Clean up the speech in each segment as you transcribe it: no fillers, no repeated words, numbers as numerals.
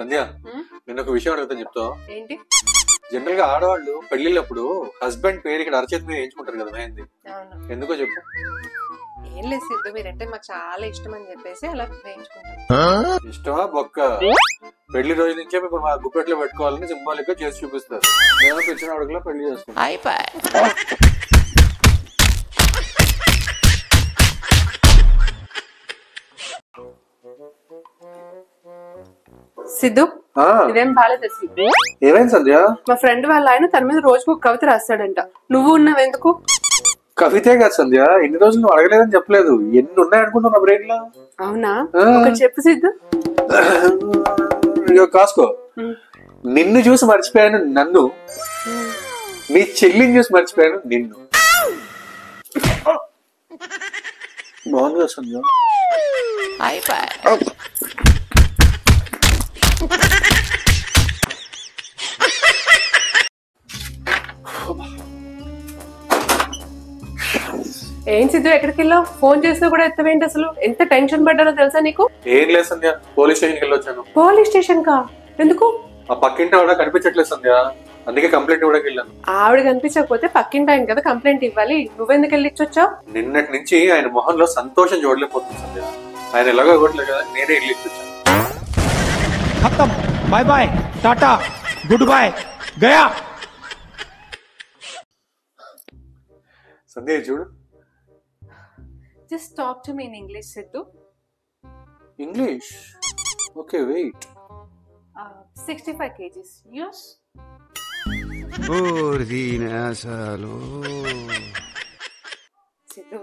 సంధ్య నేను ఒక విషయం అడుగుతాను చెప్తావు ఏంటి? జనరల్ గా ఆడవాళ్ళు పెళ్లిళ్ళప్పుడు హస్బెండ్ పేరు ఇక్కడ అరచేతి మీద వేయించుకుంటారు కదా ఏంది ఎందుకో చెప్పు. ఏం లేదు సిద్ధు, మీరంటే మాకు చాలా ఇష్టం అని చెప్పేసి అలా వేయించుకుంటాం. ఇష్టమా బొక్క? పెళ్లి రోజు నుంచే మీకు మా గుప్పెట్లో పెట్టుకోవాలని సింబాలిక్ గా చేసి చూపిస్తారు. మేము పిచ్చిన అడుగులో పెళ్లి చేసుకుంటాం. సిద్ధు ఇదేం బాలేదు అసలు. ఏమైంది సంధ్య? మా ఫ్రెండ్ వాళ్ళ ఆయన తన మీద రోజుకు ఒక కవిత రాస్తాడంట. నువ్వు ఉన్నావు ఎందుకు? కవితే కాదు సంధ్య, ఇన్ని రోజులు నువ్వు అడగలేదని చెప్పలేదు. ఎన్ని ఉన్నాయనుకుంటున్నా బ్రెయిన్ లో. అవునా? ఒకటి చెప్పు సిద్ధు. కాసుకో. నిన్ను చూసి మర్చిపోయాను నన్ను, నీ చెల్లిని చూసి మర్చిపోయాను నిన్ను. బాగుంది సంధ్య. ఏం సిద్ధు ఎక్కడికి వెళ్ళావు? ఫోన్ చేస్తే కూడా ఎత్తవేంటి? అసలు ఎంత టెన్షన్ పడ్డానో తెలుసా నీకు? ఏం లేదు సంధ్య, పోలీస్ స్టేషన్కి వెళ్ళొచ్చాను. పోలీస్ స్టేషన్ కా? ఎందుకు? ఆ పక్కింటి ఆవిడ కనిపించట్లేదు సంధ్య, అందుకే కంప్లైంట్ ఇవ్వడానికి వెళ్ళాను. ఆవిడ కనిపించకపోతే పక్కింటి ఆయన కదా కంప్లైంట్ ఇవ్వాలి. నువ్వెందుకు వెళ్ళిచ్చొచ్చావు? నిన్నటి నుంచి ఆయన మొహంలో సంతోషం చూడలేకపోతుంది సంధ్య. ఆయన ఎలాగో ఇవ్వట్లేదు కదా, నేనే వెళ్ళిచ్చొచ్చాను. खत्म, bye bye, tata, goodbye, गया. సంధ్య చూడు. Just talk to me in English, Sidhu. English? Okay, wait. 65 kgs. Yours? Siddhu,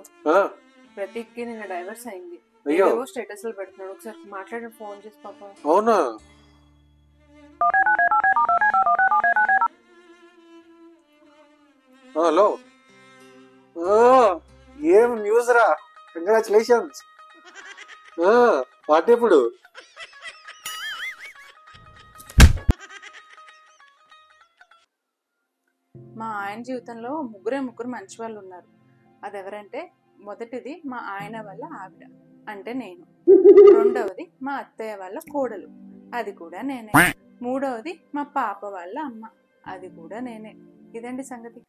ప్రతీక్కి నిన్న డైవర్స్ అయింది. ఏవో స్టేటస్ లో పెడుతున్నాడు. ఒకసారి మాట్లాడి ఫోన్ చేసి పాప. అవునా? హలో, ఏం న్యూస్ రా? కంగ్రాచులేషన్స్. పార్టీ ఎప్పుడు? మా ఆయన జీవితంలో ముగ్గురు మంచి వాళ్ళు ఉన్నారు. అదెవరంటే, మొదటిది మా ఆయన వల్ల ఆవిడ, అంటే నేను. రెండవది మా అత్తయ్య వాళ్ళ కోడలు, అది కూడా నేనే. మూడవది మా పాప వాళ్ళ అమ్మ, అది కూడా నేనే. ఇదండి సంగతి.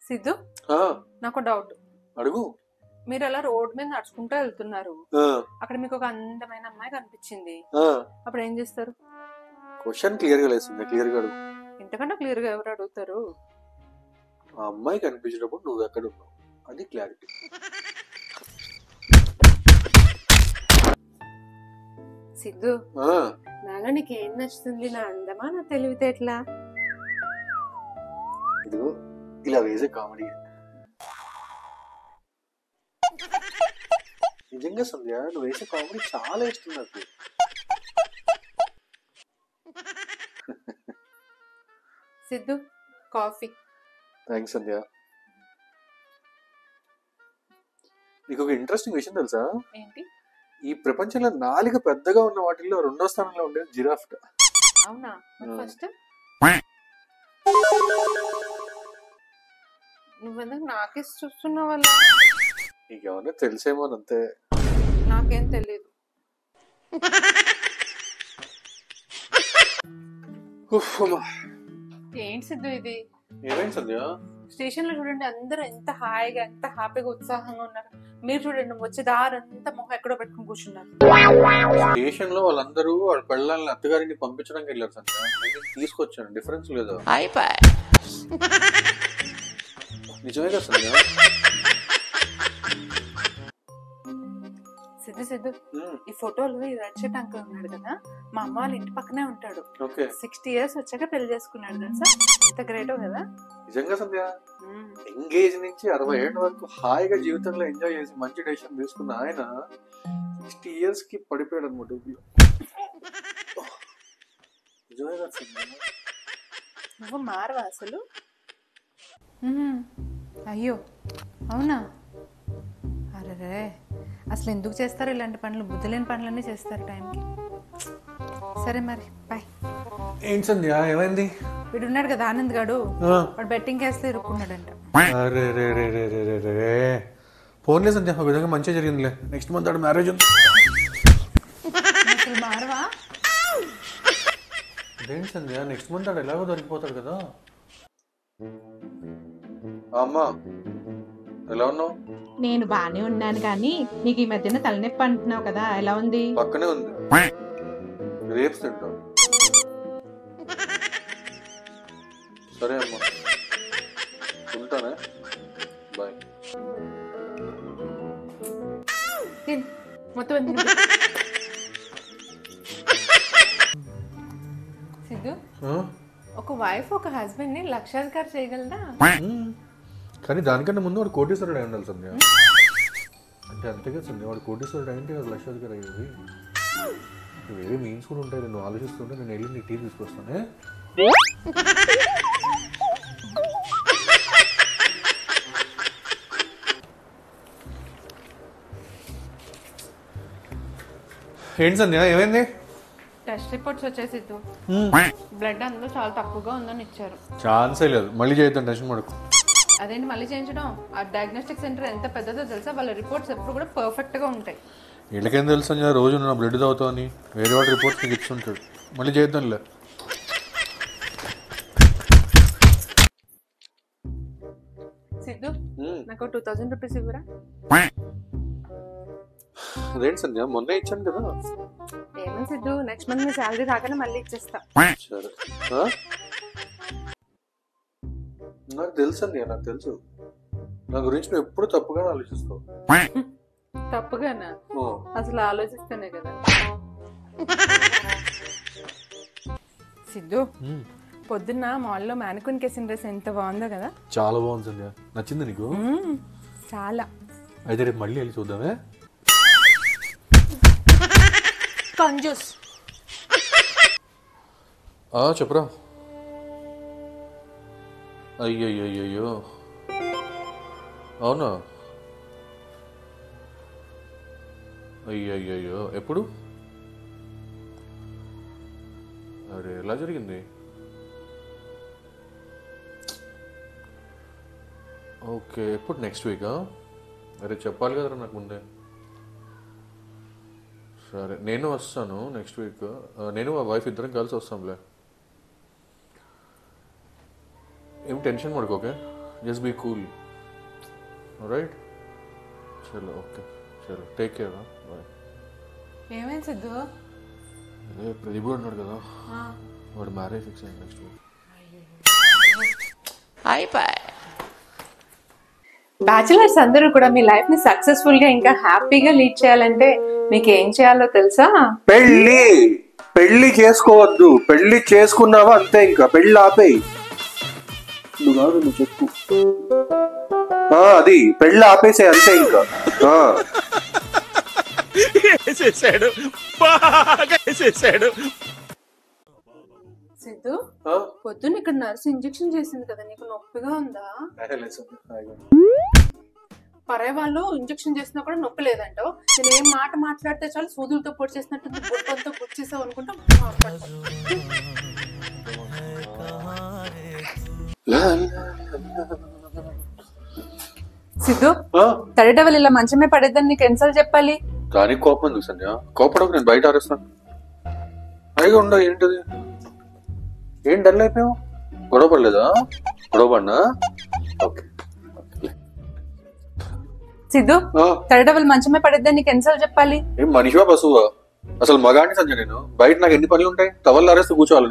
సిద్ధు, నాకు డౌట్. అడుగు. మీరు అలా రోడ్ మీద నడుచుకుంటూ వెళ్తున్నారు, అక్కడ మీకు ఒక అందమైన అమ్మాయి కనిపించింది, అప్పుడు ఏం చేస్తారు? క్వశ్చన్ క్లియర్ గా లేదు, క్లియర్ గా అడుగు. ఇంతకంటే క్లియర్ గా ఎవరు అడుగుతారు? ఆ అమ్మాయి కనిపించినప్పుడు నువ్వు ఎక్కడ ఉన్నావు, అది క్లారిటీ. సిద్ధు, నాలో నీకు ఏం నచ్చుతుంది? నా అందమా, నా తెలివితేటలా? ఇదిగో ఇలా వేసే కామెడీ. నిజంగా సంధ్య, నువ్వు వేసే కామెడీ చాలా ఇష్టం నాకు. సిద్ధు, కాఫీ. థ్యాంక్స్ సంధ్య. నీకు ఒక ఇంట్రెస్టింగ్ విషయం తెలుసా? ఏంటి? ఈ ప్రపంచంలో 4 పెద్దగా ఉన్న వాటిల్లో 2వ స్థానంలో ఉండేది జిరాఫ్. అవునా? ఫస్ట్ నువ్వెందుకు నాకే చూస్తున్నావు? వల్ల నీకేమన్నా తెలిసేమో అంతే. నాకేం తెలీదు. ఏంటి సిద్ధు ఇది? ఏమైంది సంధ్య? స్టేషన్ లో చూడండి, అందరూ ఎంత హాయిగా, ఎంత హ్యాపీగా, ఉత్సాహంగా ఉన్నారు. మీరు చూడండి, వచ్చే దారంతా మొహం ఎక్కడో పెట్టుకుని కూర్చున్నారు. స్టేషన్ లో వాళ్ళందరూ వాళ్ళ పిల్లల్ని అత్తగారిని పంపించడానికి వెళ్ళారు సంధ్య. నేను తీసుకొచ్చాను, డిఫరెన్స్ లేదు. నిజమే కదా సంధ్య? సిద్ధు, ఈ ఫోటోలు ఈ రెడ్ షర్ట్ అంకుల్ ఉన్నాడు కదా, మా అమ్మ వాళ్ళ ఇంటి పక్కనే ఉంటాడు. 60 years వచ్చాక పెళ్లి చేసుకున్నాడు తెలుసా? ఇంత గ్రేటో కదా? నిజంగా సంధ్య, ఎంగేజ్ నుంచి 60 ఏళ్ళ వరకు హాయిగా జీవితంలో ఎంజాయ్ చేసి మంచి డెసిషన్ తీసుకున్న ఆయన 60 years కి పడిపోయాడు అనమాట. నిజమే కదా సంధ్య? నువ్వు మారవా అసలు? అయ్యో అవునా? అరే, అసలు ఎందుకు చేస్తారు ఇలాంటి పనులు? బుద్ధి లేని పనులన్నీ చేస్తారు టైంకి. సరే మరి, బాయ్. ఏంటి సంధ్య, ఏమైంది? వీడు ఉన్నాడు కదా ఆనంద్ గాడు, వాడు బెట్టింగ్ వేస్తే ఇరుక్కున్నాడంట. ఫోన్ లేదు సంధ్య, ఒక విధంగా మంచిగా జరిగిందిలే. నెక్స్ట్ మంత్ మ్యారేజ్ ఉంది. అదేంటి సంధ్య, నెక్స్ట్ మంత్ ఆడు ఎలాగో దొరికిపోతాడు కదా. అమ్మా ఎలా ఉన్నావు? నేను బానే ఉన్నాను కానీ నీకు ఈ మధ్యన తలనొప్పి అంటున్నావు కదా, ఎలా ఉంది? పక్కనే ఉంది, రేపు తింటాం. సరే అమ్మా, ఉంటానే, బాయ్. మొత్తం సిద్ధు, ఒక వైఫ్ ఒక హస్బెండ్ ని లక్షాధికారి చేయగలదా? కానీ దానికన్నా ముందు వాడు కోటీశ్వరుడు అయి ఉండాలి సంధ్య. అంటే అంతేగా సంధ్య, వాడు కోటీశ్వరుడు అయింటే అది లక్షాధికారి అయ్యేది. వేరే మీన్స్ కూడా ఉంటాయి. నువ్వు ఆలోచిస్తుంటే నేను వెళ్ళి నీ టీ తీసుకొస్తానే. ఏంటి సంధ్య, ఏమైంది? టెస్ట్ రిపోర్ట్స్ వచ్చేసి బ్లడ్ అందులో చాలా తక్కువగా ఉందని ఇచ్చారు. ఛాన్సే లేదు, మళ్ళీ చేద్దాం, టెన్షన్ పడకు. అదేంటి మళ్ళీ చేయించడం? ఆ డయాగ్నోస్టిక్ సెంటర్ ఎంత పెద్దదో తెలుసా? వాళ్ళ రిపోర్ట్స్ ఎప్పుడు కూడా పర్ఫెక్ట్ గా ఉంటాయి. వీళ్ళకేం తెలుసు సంధ్య, రోజు నా బ్లడ్ తాగుతావు అని వేరే వాడి రిపోర్ట్స్ నీకు ఇచ్చుంటాడు. మళ్ళీ చేద్దాంలే. సిద్ధు, నాకు 2000 రూపీస్ ఇవ్వరా? అదేంటి సంధ్య, మొన్నే ఇచ్చాను కదా. ఏమని సిద్ధు, నెక్స్ట్ మంత్ మీ శాలరీ రాగానే మళ్ళీ ఇచ్చేస్తా. సరే. నాకు తెలుసు అండి, నాకు తెలుసు. నా గురించి నువ్వు ఎప్పుడు తప్పుగానే ఆలోచిస్తావు. తప్పుగానా? అసలు ఆలోచిస్తేనే కదా. సిద్ధు, పొద్దున్న మాల్లో మ్యానిక్విన్ కేసిన డ్రెస్ ఎంత బాగుందో కదా. చాలా బాగుంది సంధ్య, నచ్చింది నీకు? చాలా. అయితే రేపు మళ్ళీ వెళ్ళి చూద్దామే. కంజూస్. చెప్పరా. అయ్యయ్యో, అవునా? అయ్యయ్యో, ఎప్పుడు? అరే ఎలా జరిగింది? ఓకే, ఎప్పుడు? నెక్స్ట్ వీకా? అరే చెప్పాలి కదరా నాకు ముందే. సరే, నేను వస్తాను నెక్స్ట్ వీక్. నేను మా వైఫ్ ఇద్దరం కలిసి వస్తాంలే. ఏం టెన్షన్ పడుకో, okay? Just be cool, right? చలో, ఓకే, చలో, టేక్ కేర్, బాయ్. ఏమైంది సిద్ధు? అదే ప్రదీప్ ఉన్నాడు కదా, వాడు మ్యారేజ్ ఫిక్స్ అయ్యింది నెక్స్ట్ వీక్. బ్యాచిలర్స్ అందరూ కూడా మీ లైఫ్ ని సక్సెస్ఫుల్ గా ఇంకా హ్యాపీగా లీడ్ చేయాలంటే మీకు ఏం చేయాలో తెలుసా? పెళ్లి చేసుకోవద్దు. పెళ్లి చేసుకున్నావా అంతే, ఇంకా పెళ్లి ఆపేయి. నువ్వు కాదు, నువ్వు చెప్పు. అది పెళ్లి ఆపేసే అంతే ఇంకా. సిద్ధు, పొద్దున్న ఇక్కడ నర్సు ఇంజెక్షన్ చేసింది కదా, నీకు నొప్పిగా ఉందా? పరే వాళ్ళు ఇంజెక్షన్ చేసినా కూడా నొప్పి లేదంటావు. నేను ఏం మాట మాట్లాడితే చాలు సూదులతో పొడి చేసినట్టు గుడ్డంతో పొడి చేసావు అనుకుంటా. సిద్ధు, తడిటవల్ ఇలా మంచమే పడేద్దని నీకు ఎన్నిసార్లు చెప్పాలి? కానీ కోపం ఎందుకు సంధ్య? కోపడకు, నేను బయట ఆరేస్తాను. అయిగా ఉండవు. ఏంటది? ఏం డల్ అయిపోయావు? గొడవ పడలేదా? గొడవ పడినా? ఓకే. సిద్ధు, తడిటవల్ మంచమే పడేద్దని నీకు ఎన్నిసార్లు చెప్పాలి? ఏం మనిషివా పశువా? అసలు మగాడిని సంధ్య నేను. బయట నాకు ఎన్ని పనులు ఉంటాయి? టవల్ ఆరేస్తే కూర్చోవాలి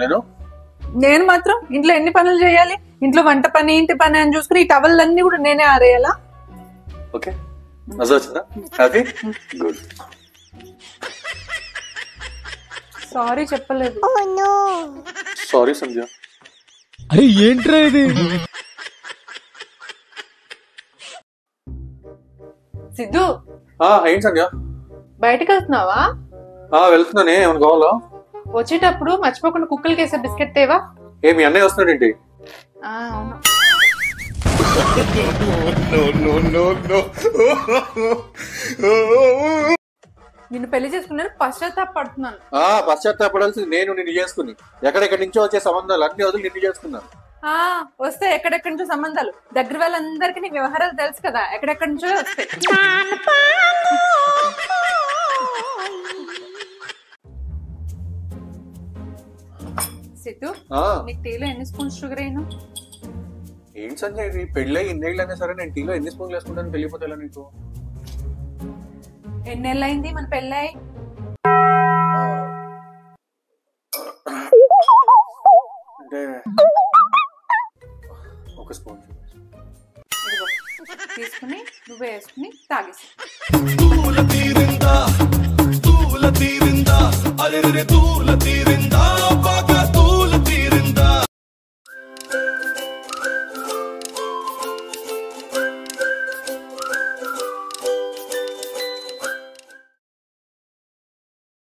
నేను మాత్రం ఇంట్లో ఎన్ని పనులు చేయాలి? ఇంట్లో వంట పని, ఇంటి పని అని చూసుకుని ఈ టవల్ అన్ని కూడా నేనే ఆరేయాలా? ఓకే, మజా వచ్చిందా? హ్యాపీ? గుడ్. సారీ చెప్పలేదు. సారీ సంధ్య. అరే ఏంట్రా ఇది? సిద్ధు, ఏంటి సంధ్య? బయటకు వెళ్తున్నావా? వెళ్తున్నానే, ఏమైనా కావాలా? వచ్చేటప్పుడు మర్చిపోకుండా కుక్కలకి వేసే బిస్కెట్ తేవా? మీ అన్నయ్య వస్తున్నాడేంటి? అవును. నిన్ను పెళ్లి చేసుకున్నాను, పశ్చాత్తాపడుతున్నాను. పశ్చాత్తాపడాల్సింది నేను, నిన్ను చేసుకుని. ఎక్కడెక్కడి నుంచో వచ్చే సంబంధాలు అన్ని వదిలి నిన్ను చేసుకున్నాను. వస్తే ఎక్కడెక్కడి నుంచో సంబంధాలు, దగ్గర వాళ్ళందరికీ నీ వ్యవహారాలు తెలుసు కదా, ఎక్కడెక్కడి నుంచో వస్తాయి. సిద్ధు, ఆ, నీకు టీలో ఎన్ని స్పూన్స్ షుగర్ అయినా? ఏంటి సంజయ్ ఇది? పెళ్ళై ఇన్నేళ్ళు అయినా సరే నేను టీలో ఎన్ని స్పూన్లు వేసుకుంటాను తెలియపోతే ఎలా నీకు? ఎన్నెళ్ళు అయింది మన పెళ్ళై? అంటే ఒక స్పూన్. ఇదిగో తీసుకుని నువ్వే వేసుకుని తాగేసి. తూల తీరిందా అరే తూల తీరిందా